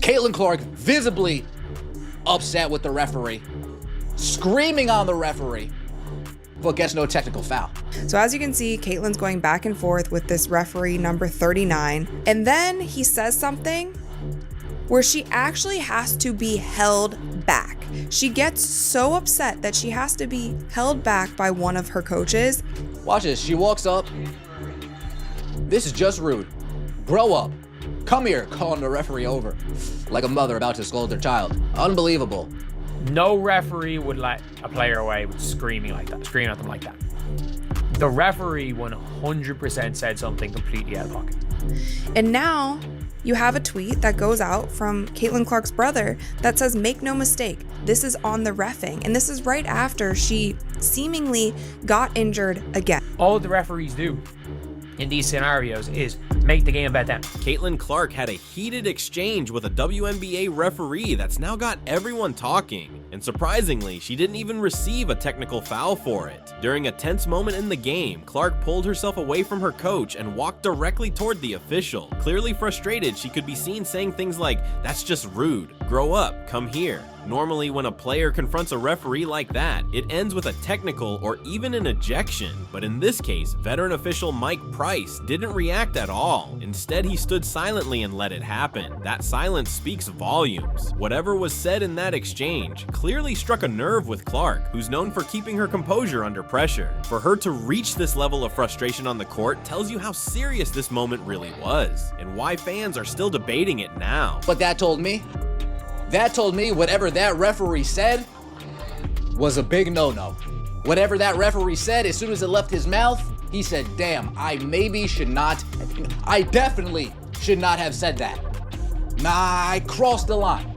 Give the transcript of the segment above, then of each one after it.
Caitlin Clark visibly upset with the referee, screaming on the referee, but gets no technical foul. So as you can see, Caitlin's going back and forth with this referee number 39. And then he says something where she actually has to be held back. She gets so upset that she has to be held back by one of her coaches. Watch this. She walks up. This is just rude. Grow up. Come here, calling the referee over like a mother about to scold their child. Unbelievable. No referee would let a player away with screaming like that, screaming at them like that. The referee 100% said something completely out of pocket. And now you have a tweet that goes out from Caitlin Clark's brother that says, "Make no mistake, this is on the reffing." And this is right after she seemingly got injured again. All the referees do in these scenarios is make the game about them. Caitlin Clark had a heated exchange with a WNBA referee that's now got everyone talking. And surprisingly, she didn't even receive a technical foul for it. During a tense moment in the game, Clark pulled herself away from her coach and walked directly toward the official. Clearly frustrated, she could be seen saying things like, "That's just rude. Grow up. Come here." Normally, when a player confronts a referee like that, it ends with a technical or even an ejection. But in this case, veteran official Mike Price didn't react at all. Instead, he stood silently and let it happen. That silence speaks volumes. Whatever was said in that exchange clearly struck a nerve with Clark, who's known for keeping her composure under pressure. For her to reach this level of frustration on the court tells you how serious this moment really was, and why fans are still debating it now. But that told me whatever that referee said was a big no-no. Whatever that referee said, as soon as it left his mouth, he said, damn, I definitely should not have said that. Nah, I crossed the line.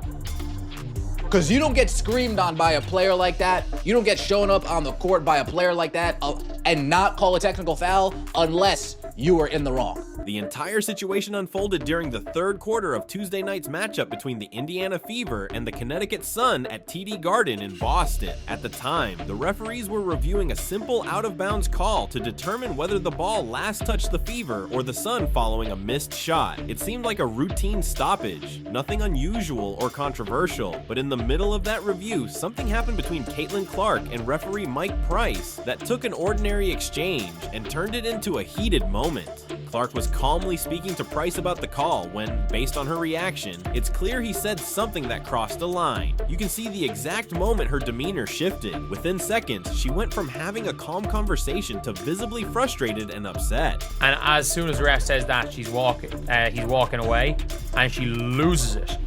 Because you don't get screamed on by a player like that. You don't get shown up on the court by a player like that and not call a technical foul unless you were in the wrong. The entire situation unfolded during the third quarter of Tuesday night's matchup between the Indiana Fever and the Connecticut Sun at TD Garden in Boston. At the time, the referees were reviewing a simple out-of-bounds call to determine whether the ball last touched the Fever or the Sun following a missed shot. It seemed like a routine stoppage, nothing unusual or controversial, but in the middle of that review, something happened between Caitlin Clark and referee Mike Price that took an ordinary exchange and turned it into a heated moment. Clark was calmly speaking to Price about the call when, based on her reaction, it's clear he said something that crossed a line. You can see the exact moment her demeanor shifted. Within seconds, she went from having a calm conversation to visibly frustrated and upset. And as soon as the ref says that, he's walking away, and she loses it.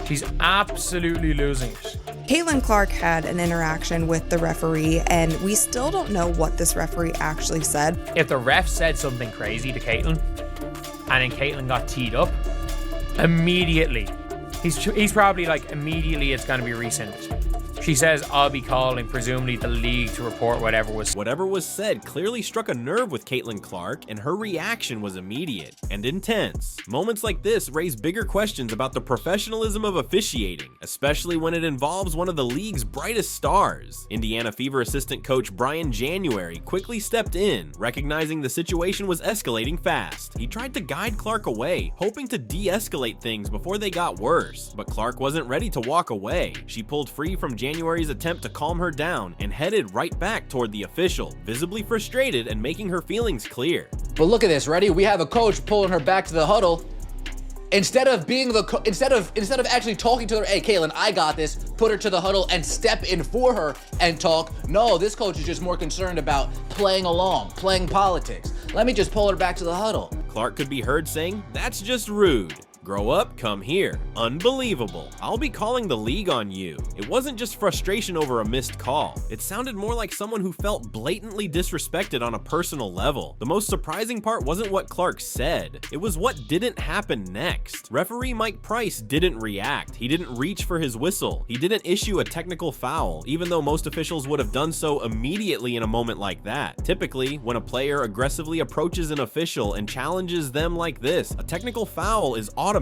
She's absolutely losing it. Caitlin Clark had an interaction with the referee, and we still don't know what this referee actually said. If the ref said something crazy to Caitlin, and then Caitlin got teed up, immediately, he's probably like, immediately it's going to be rescinded. She says, I'll be calling, presumably the league, to report whatever was said clearly struck a nerve with Caitlin Clark, and her reaction was immediate and intense. Moments like this raise bigger questions about the professionalism of officiating, especially when it involves one of the league's brightest stars. Indiana Fever assistant coach Brian January quickly stepped in, recognizing the situation was escalating fast. He tried to guide Clark away, hoping to de-escalate things before they got worse, but Clark wasn't ready to walk away. She pulled free from January's attempt to calm her down and headed right back toward the official, visibly frustrated and making her feelings clear. But look at this, ready? We have a coach pulling her back to the huddle. Instead of actually talking to her, hey, Caitlin, I got this, put her to the huddle and step in for her and talk. No, this coach is just more concerned about playing along, playing politics. Let me just pull her back to the huddle. Clark could be heard saying, "That's just rude. Grow up, come here. Unbelievable. I'll be calling the league on you." It wasn't just frustration over a missed call. It sounded more like someone who felt blatantly disrespected on a personal level. The most surprising part wasn't what Clark said. It was what didn't happen next. Referee Mike Price didn't react. He didn't reach for his whistle. He didn't issue a technical foul, even though most officials would have done so immediately in a moment like that. Typically, when a player aggressively approaches an official and challenges them like this, a technical foul is automatic.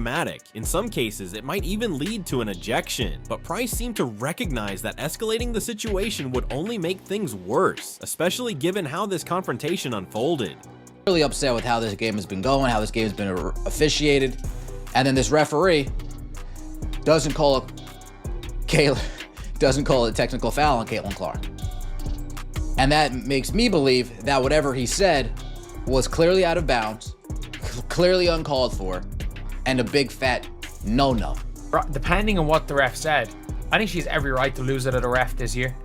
In some cases, it might even lead to an ejection, but Price seemed to recognize that escalating the situation would only make things worse, especially given how this confrontation unfolded. Really upset with how this game has been going, how this game has been officiated, and then this referee doesn't call a technical foul on Caitlin Clark. And that makes me believe that whatever he said was clearly out of bounds, clearly uncalled for, and a big fat no-no. Depending on what the ref said, I think she has every right to lose it at a ref this year.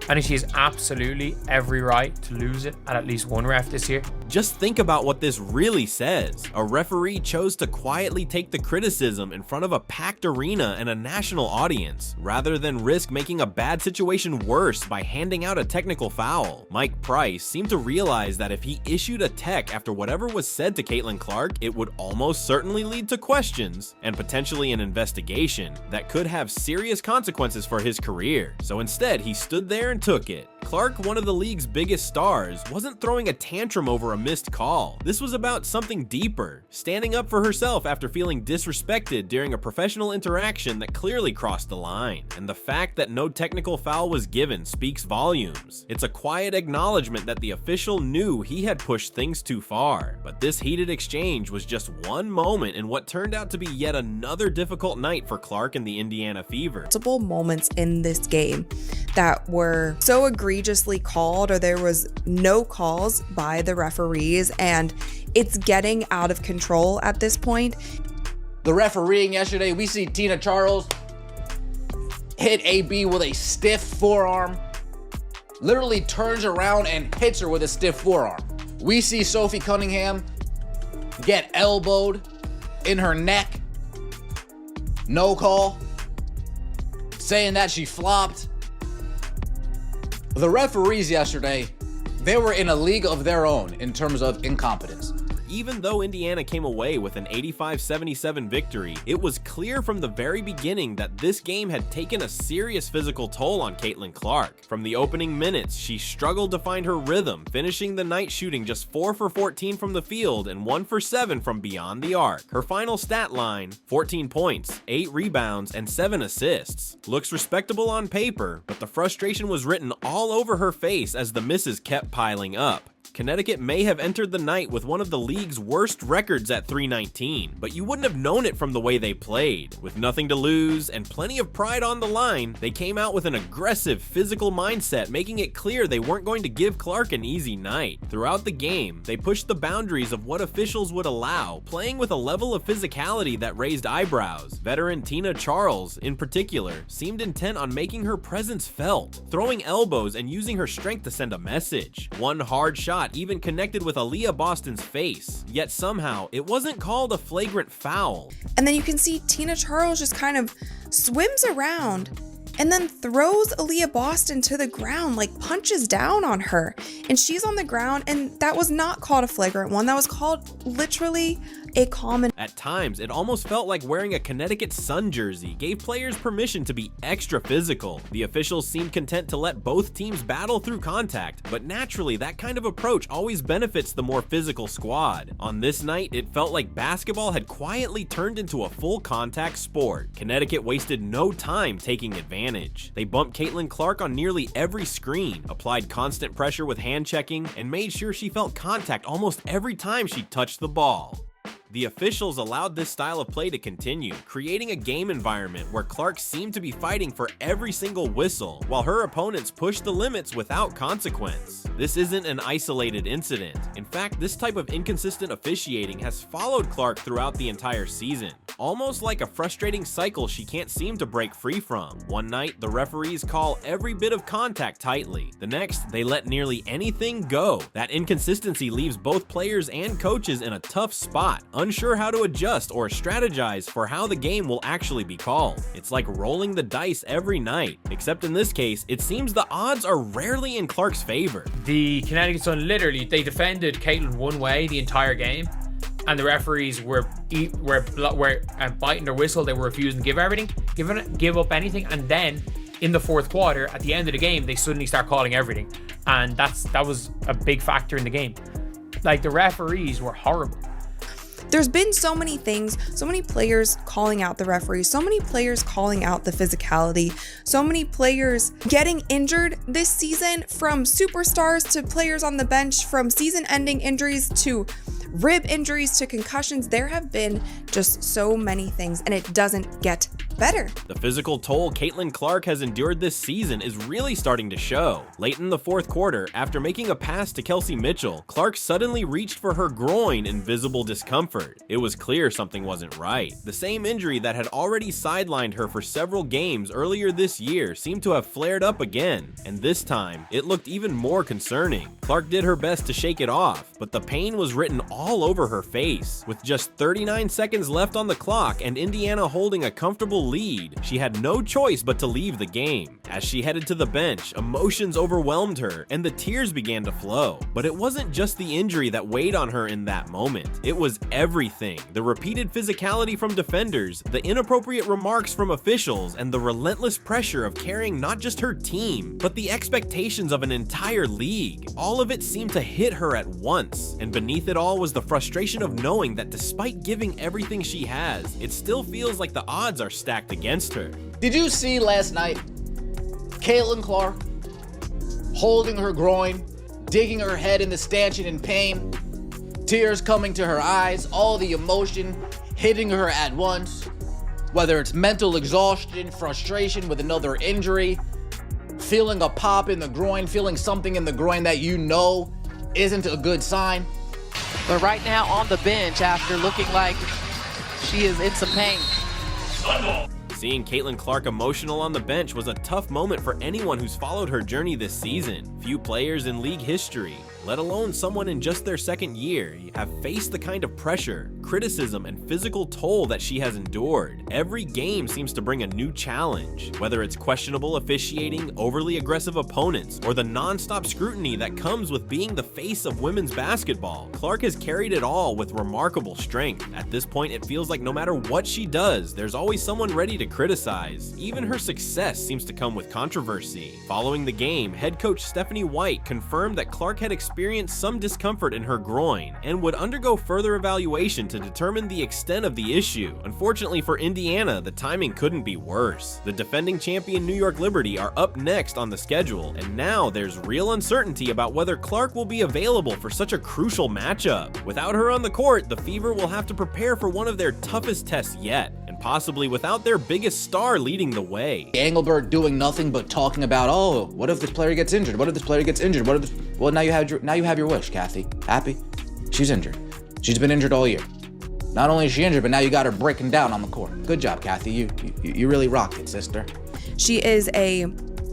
I think she has absolutely every right to lose it at least one ref this year. Just think about what this really says. A referee chose to quietly take the criticism in front of a packed arena and a national audience, rather than risk making a bad situation worse by handing out a technical foul. Mike Price seemed to realize that if he issued a tech after whatever was said to Caitlin Clark, it would almost certainly lead to questions and potentially an investigation that could have serious consequences for his career. So instead, he stood there and took it. Clark, one of the league's biggest stars, wasn't throwing a tantrum over a missed call. This was about something deeper, standing up for herself after feeling disrespected during a professional interaction that clearly crossed the line. And the fact that no technical foul was given speaks volumes. It's a quiet acknowledgement that the official knew he had pushed things too far. But this heated exchange was just one moment in what turned out to be yet another difficult night for Clark and the Indiana Fever. Multiple moments in this game that were so egregiously called, or there was no calls by the referees, and it's getting out of control at this point. The refereeing yesterday, we see Tina Charles hit AB with a stiff forearm, literally turns around and hits her with a stiff forearm. We see Sophie Cunningham get elbowed in her neck, no call, saying that she flopped. The referees yesterday, they were in a league of their own in terms of incompetence. Even though Indiana came away with an 85-77 victory, it was clear from the very beginning that this game had taken a serious physical toll on Caitlin Clark. From the opening minutes, she struggled to find her rhythm, finishing the night shooting just 4 for 14 from the field and 1 for 7 from beyond the arc. Her final stat line, 14 points, 8 rebounds, and 7 assists. Looks respectable on paper, but the frustration was written all over her face as the misses kept piling up. Connecticut may have entered the night with one of the league's worst records at 319, but you wouldn't have known it from the way they played. With nothing to lose and plenty of pride on the line, they came out with an aggressive, physical mindset, making it clear they weren't going to give Clark an easy night. Throughout the game, they pushed the boundaries of what officials would allow, playing with a level of physicality that raised eyebrows. Veteran Tina Charles, in particular, seemed intent on making her presence felt, throwing elbows and using her strength to send a message. One hard shot even connected with Aaliyah Boston's face, yet somehow it wasn't called a flagrant foul. And then you can see Tina Charles just kind of swims around and then throws Aaliyah Boston to the ground, like punches down on her. And she's on the ground, and that was not called a flagrant one. That was called literally a common. At times, it almost felt like wearing a Connecticut Sun jersey gave players permission to be extra physical. The officials seemed content to let both teams battle through contact, but naturally, that kind of approach always benefits the more physical squad. On this night, it felt like basketball had quietly turned into a full contact sport. Connecticut wasted no time taking advantage. They bumped Caitlin Clark on nearly every screen, applied constant pressure with hand checking, and made sure she felt contact almost every time she touched the ball. The officials allowed this style of play to continue, creating a game environment where Clark seemed to be fighting for every single whistle, while her opponents pushed the limits without consequence. This isn't an isolated incident. In fact, this type of inconsistent officiating has followed Clark throughout the entire season, almost like a frustrating cycle she can't seem to break free from. One night, the referees call every bit of contact tightly. The next, they let nearly anything go. That inconsistency leaves both players and coaches in a tough spot, unsure how to adjust or strategize for how the game will actually be called. It's like rolling the dice every night, except in this case, it seems the odds are rarely in Clark's favor. The Connecticut Sun, literally, they defended Caitlin one way the entire game, and the referees were biting their whistle. They were refusing to give up anything, and then in the fourth quarter, at the end of the game, they suddenly start calling everything, and that was a big factor in the game. Like, the referees were horrible. There's been so many things, so many players calling out the referees, so many players calling out the physicality, so many players getting injured this season, from superstars to players on the bench, from season-ending injuries to rib injuries to concussions. There have been just so many things, and it doesn't get better. The physical toll Caitlin Clark has endured this season is really starting to show. Late in the fourth quarter, after making a pass to Kelsey Mitchell, Clark suddenly reached for her groin in visible discomfort. It was clear something wasn't right. The same injury that had already sidelined her for several games earlier this year seemed to have flared up again, and this time, it looked even more concerning. Clark did her best to shake it off, but the pain was written all over her face. With just 39 seconds left on the clock and Indiana holding a comfortable lead, she had no choice but to leave the game. As she headed to the bench, emotions overwhelmed her and the tears began to flow. But it wasn't just the injury that weighed on her in that moment. It was everything. The repeated physicality from defenders, the inappropriate remarks from officials, and the relentless pressure of carrying not just her team, but the expectations of an entire league. All of it seemed to hit her at once, and beneath it all was the frustration of knowing that despite giving everything she has, it still feels like the odds are stacked against her. Did you see last night Caitlin Clark holding her groin, digging her head in the stanchion in pain, tears coming to her eyes, all the emotion hitting her at once, whether it's mental exhaustion, frustration with another injury, feeling a pop in the groin, feeling something in the groin that you know isn't a good sign. But right now on the bench after looking like she is in some pain. Seeing Caitlin Clark emotional on the bench was a tough moment for anyone who's followed her journey this season. Few players in league history, let alone someone in just their second year, have faced the kind of pressure, criticism, and physical toll that she has endured. Every game seems to bring a new challenge, whether it's questionable officiating, overly aggressive opponents, or the non-stop scrutiny that comes with being the face of women's basketball. Clark has carried it all with remarkable strength. At this point, it feels like no matter what she does, there's always someone ready to criticize. Even her success seems to come with controversy. Following the game, head coach Stephanie White confirmed that Clark had experienced some discomfort in her groin and would undergo further evaluation to determine the extent of the issue. Unfortunately for Indiana, the timing couldn't be worse. The defending champion New York Liberty are up next on the schedule, and now there's real uncertainty about whether Clark will be available for such a crucial matchup. Without her on the court, the Fever will have to prepare for one of their toughest tests yet, and possibly without their biggest star leading the way. Engelbert doing nothing but talking about, oh, what if this player gets injured? What if this player gets injured? What if this... Well, now you have your wish, Kathy. Happy? She's injured. She's been injured all year. Not only is she injured, but now you got her breaking down on the court. Good job, Kathy. You really rocked it, sister. She is a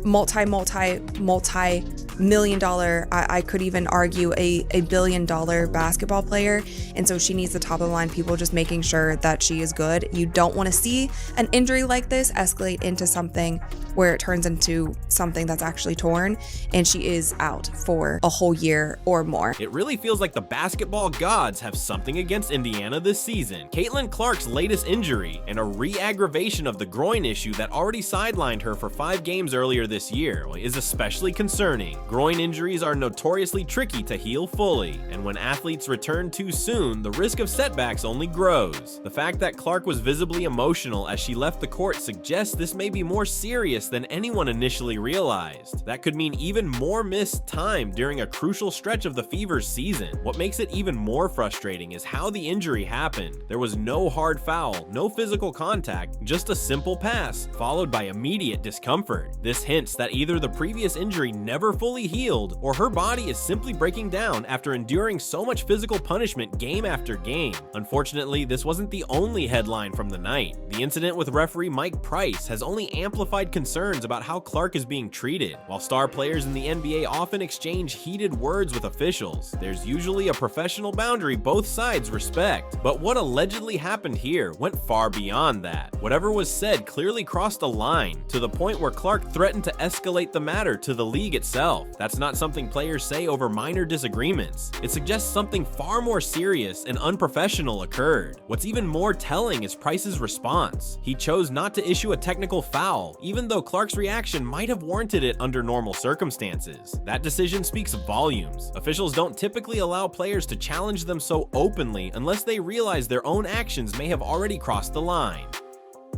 multi-million dollar, I could even argue a billion-dollar basketball player, and so she needs the top of the line people just making sure that she is good. You don't want to see an injury like this escalate into something where it turns into something that's actually torn, and she is out for a whole year or more. It really feels like the basketball gods have something against Indiana this season. Caitlin Clark's latest injury and a re-aggravation of the groin issue that already sidelined her for 5 games earlier this year is especially concerning. Groin injuries are notoriously tricky to heal fully, and when athletes return too soon, the risk of setbacks only grows. The fact that Clark was visibly emotional as she left the court suggests this may be more serious than anyone initially realized. That could mean even more missed time during a crucial stretch of the Fever's season. What makes it even more frustrating is how the injury happened. There was no hard foul, no physical contact, just a simple pass, followed by immediate discomfort. This hints that either the previous injury never fully healed, or her body is simply breaking down after enduring so much physical punishment game after game. Unfortunately, this wasn't the only headline from the night. The incident with referee Mike Price has only amplified concerns about how Clark is being treated. While star players in the NBA often exchange heated words with officials, there's usually a professional boundary both sides respect. But what allegedly happened here went far beyond that. Whatever was said clearly crossed a line, to the point where Clark threatened to escalate the matter to the league itself. That's not something players say over minor disagreements. It suggests something far more serious and unprofessional occurred. What's even more telling is Price's response. He chose not to issue a technical foul, even though Clark's reaction might have warranted it under normal circumstances. That decision speaks volumes. Officials don't typically allow players to challenge them so openly unless they realize their own actions may have already crossed the line.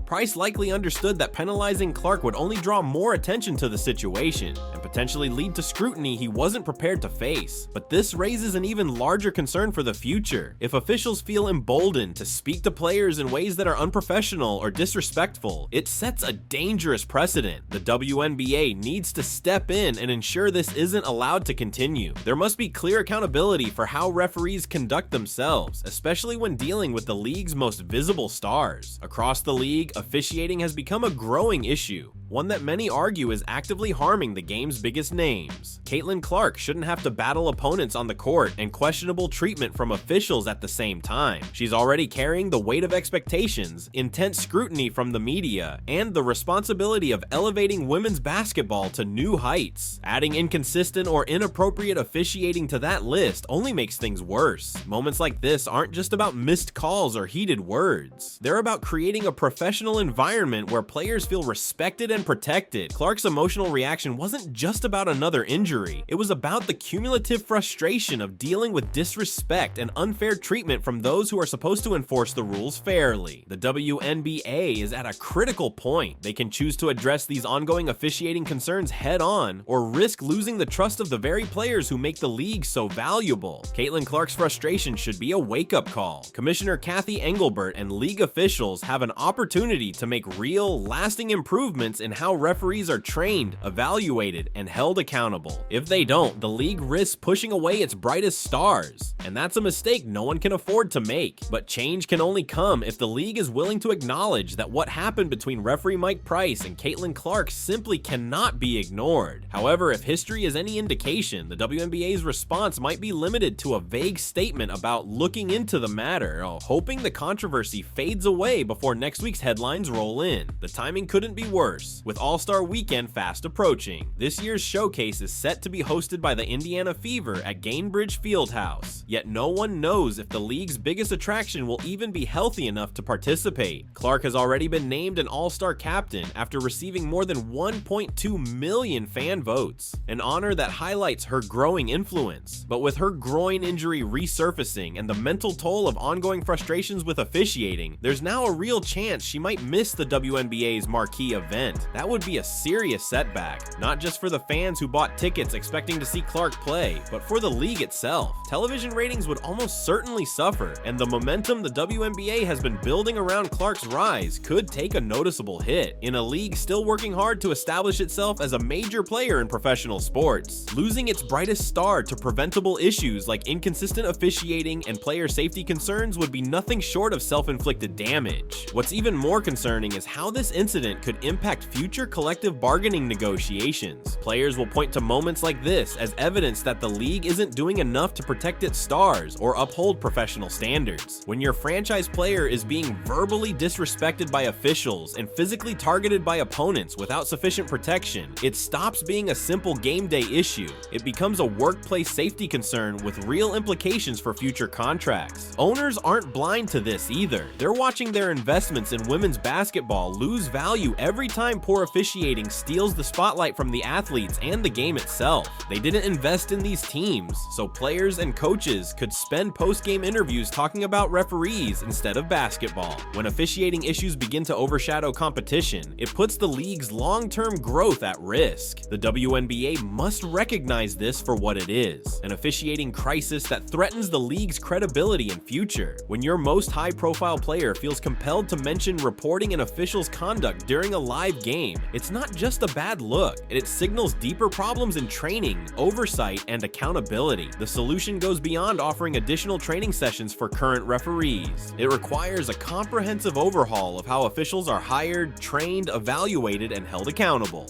Price likely understood that penalizing Clark would only draw more attention to the situation and potentially lead to scrutiny he wasn't prepared to face. But this raises an even larger concern for the future. If officials feel emboldened to speak to players in ways that are unprofessional or disrespectful, it sets a dangerous precedent. The WNBA needs to step in and ensure this isn't allowed to continue. There must be clear accountability for how referees conduct themselves, especially when dealing with the league's most visible stars. Across the league, officiating has become a growing issue, one that many argue is actively harming the game's biggest names. Caitlin Clark shouldn't have to battle opponents on the court and questionable treatment from officials at the same time. She's already carrying the weight of expectations, intense scrutiny from the media, and the responsibility of elevating women's basketball to new heights. Adding inconsistent or inappropriate officiating to that list only makes things worse. Moments like this aren't just about missed calls or heated words. They're about creating a professional environment where players feel respected and protected. Clark's emotional reaction wasn't just about another injury. It was about the cumulative frustration of dealing with disrespect and unfair treatment from those who are supposed to enforce the rules fairly. The WNBA is at a critical point. They can choose to address these ongoing officiating concerns head on, or risk losing the trust of the very players who make the league so valuable. Caitlin Clark's frustration should be a wake-up call. Commissioner Kathy Engelbert and league officials have an opportunity to make real, lasting improvements in how referees are trained, evaluated, and held accountable. If they don't, the league risks pushing away its brightest stars, and that's a mistake no one can afford to make. But change can only come if the league is willing to acknowledge that what happened between referee Mike Price and Caitlin Clark simply cannot be ignored. However, if history is any indication, the WNBA's response might be limited to a vague statement about looking into the matter, hoping the controversy fades away before next week's headlines roll in. The timing couldn't be worse, with All-Star Weekend fast approaching. This year's showcase is set to be hosted by the Indiana Fever at Gainbridge Fieldhouse, yet no one knows if the league's biggest attraction will even be healthy enough to participate. Clark has already been named an All-Star captain after receiving more than 1.2 million fan votes, an honor that highlights her growing influence. But with her groin injury resurfacing and the mental toll of ongoing frustrations with officiating, there's now a real chance she might miss the WNBA's marquee event. That would be a serious setback, not just for the fans who bought tickets expecting to see Clark play, but for the league itself. Television ratings would almost certainly suffer, and the momentum the WNBA has been building around Clark's rise could take a noticeable hit. In a league still working hard to establish itself as a major player in professional sports, losing its brightest star to preventable issues like inconsistent officiating and player safety concerns would be nothing short of self-inflicted damage. What's even more concerning is how this incident could impact future collective bargaining negotiations. Players will point to moments like this as evidence that the league isn't doing enough to protect its stars or uphold professional standards. When your franchise player is being verbally disrespected by officials and physically targeted by opponents without sufficient protection, it stops being a simple game day issue. It becomes a workplace safety concern with real implications for future contracts. Owners aren't blind to this either. They're watching their investments in women's basketball lose value every time poor officiating steals the spotlight from the athletes and the game itself. They didn't invest in these teams, so players and coaches could spend post-game interviews talking about referees instead of basketball. When officiating issues begin to overshadow competition, it puts the league's long-term growth at risk. The WNBA must recognize this for what it is, an officiating crisis that threatens the league's credibility and future. When your most high-profile player feels compelled to mention reporting an official's conduct during a live game, it's not just a bad look. It signals deeper problems in training, oversight, and accountability. The solution goes beyond offering additional training sessions for current referees. It requires a comprehensive overhaul of how officials are hired, trained, evaluated, and held accountable.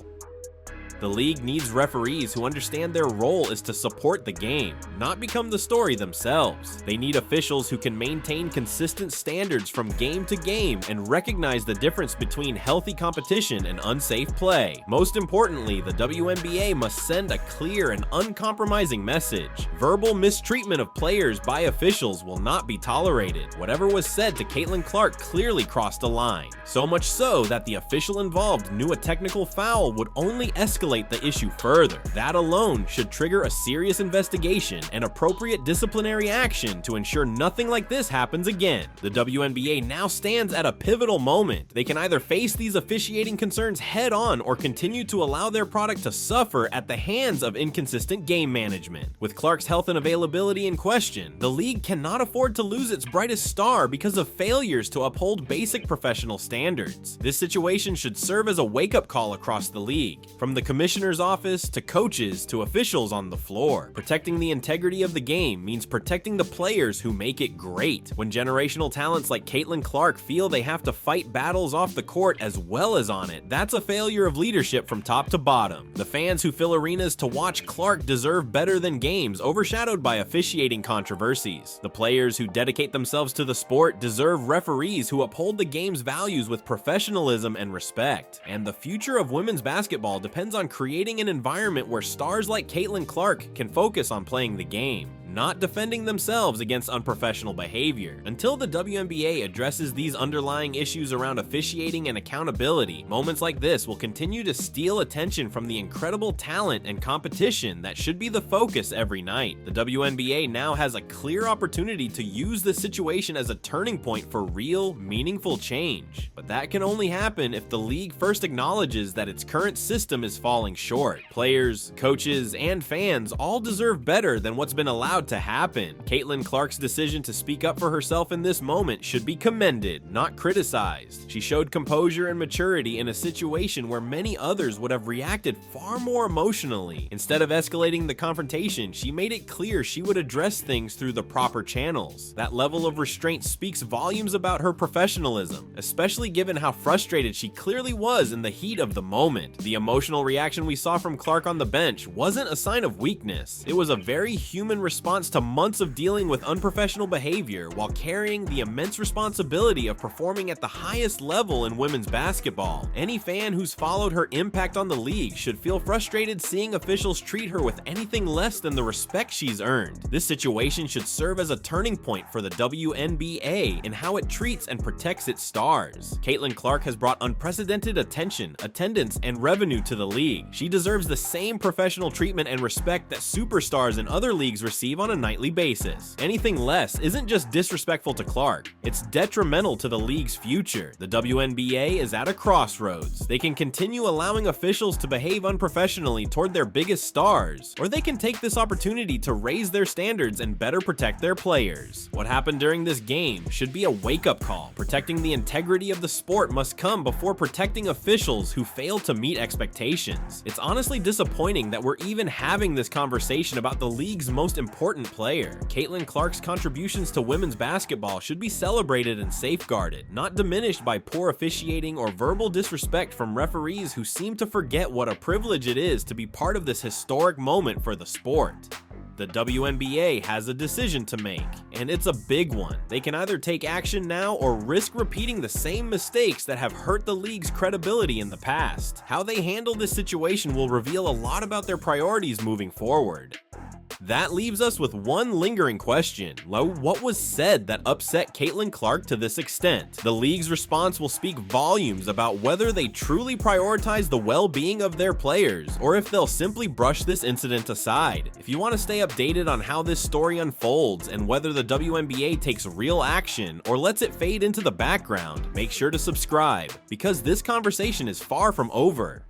The league needs referees who understand their role is to support the game, not become the story themselves. They need officials who can maintain consistent standards from game to game and recognize the difference between healthy competition and unsafe play. Most importantly, the WNBA must send a clear and uncompromising message. Verbal mistreatment of players by officials will not be tolerated. Whatever was said to Caitlin Clark clearly crossed a line. So much so that the official involved knew a technical foul would only escalate escalate the issue further. That alone should trigger a serious investigation and appropriate disciplinary action to ensure nothing like this happens again. The WNBA now stands at a pivotal moment. They can either face these officiating concerns head on or continue to allow their product to suffer at the hands of inconsistent game management. With Clark's health and availability in question, the league cannot afford to lose its brightest star because of failures to uphold basic professional standards. This situation should serve as a wake-up call across the league, from the commissioner's office to coaches to officials on the floor. Protecting the integrity of the game means protecting the players who make it great. When generational talents like Caitlin Clark feel they have to fight battles off the court as well as on it, that's a failure of leadership from top to bottom. The fans who fill arenas to watch Clark deserve better than games overshadowed by officiating controversies. The players who dedicate themselves to the sport deserve referees who uphold the game's values with professionalism and respect. And the future of women's basketball depends on creating an environment where stars like Caitlin Clark can focus on playing the game, not defending themselves against unprofessional behavior. Until the WNBA addresses these underlying issues around officiating and accountability, moments like this will continue to steal attention from the incredible talent and competition that should be the focus every night. The WNBA now has a clear opportunity to use this situation as a turning point for real, meaningful change. But that can only happen if the league first acknowledges that its current system is falling short. Players, coaches, and fans all deserve better than what's been allowed to happen. Caitlin Clark's decision to speak up for herself in this moment should be commended, not criticized. She showed composure and maturity in a situation where many others would have reacted far more emotionally. Instead of escalating the confrontation, she made it clear she would address things through the proper channels. That level of restraint speaks volumes about her professionalism, especially given how frustrated she clearly was in the heat of the moment. The emotional reaction we saw from Clark on the bench wasn't a sign of weakness. It was a very human response to months of dealing with unprofessional behavior while carrying the immense responsibility of performing at the highest level in women's basketball. Any fan who's followed her impact on the league should feel frustrated seeing officials treat her with anything less than the respect she's earned. This situation should serve as a turning point for the WNBA in how it treats and protects its stars. Caitlin Clark has brought unprecedented attention, attendance, and revenue to the league. She deserves the same professional treatment and respect that superstars in other leagues receive on a nightly basis. Anything less isn't just disrespectful to Clark, it's detrimental to the league's future. The WNBA is at a crossroads. They can continue allowing officials to behave unprofessionally toward their biggest stars, or they can take this opportunity to raise their standards and better protect their players. What happened during this game should be a wake-up call. Protecting the integrity of the sport must come before protecting officials who fail to meet expectations. It's honestly disappointing that we're even having this conversation about the league's most important player. Caitlin Clark's contributions to women's basketball should be celebrated and safeguarded, not diminished by poor officiating or verbal disrespect from referees who seem to forget what a privilege it is to be part of this historic moment for the sport. The WNBA has a decision to make, and it's a big one. They can either take action now or risk repeating the same mistakes that have hurt the league's credibility in the past. How they handle this situation will reveal a lot about their priorities moving forward. That leaves us with one lingering question. What was said that upset Caitlin Clark to this extent? The league's response will speak volumes about whether they truly prioritize the well-being of their players, or if they'll simply brush this incident aside. If you want to stay updated on how this story unfolds and whether the WNBA takes real action or lets it fade into the background, make sure to subscribe, because this conversation is far from over.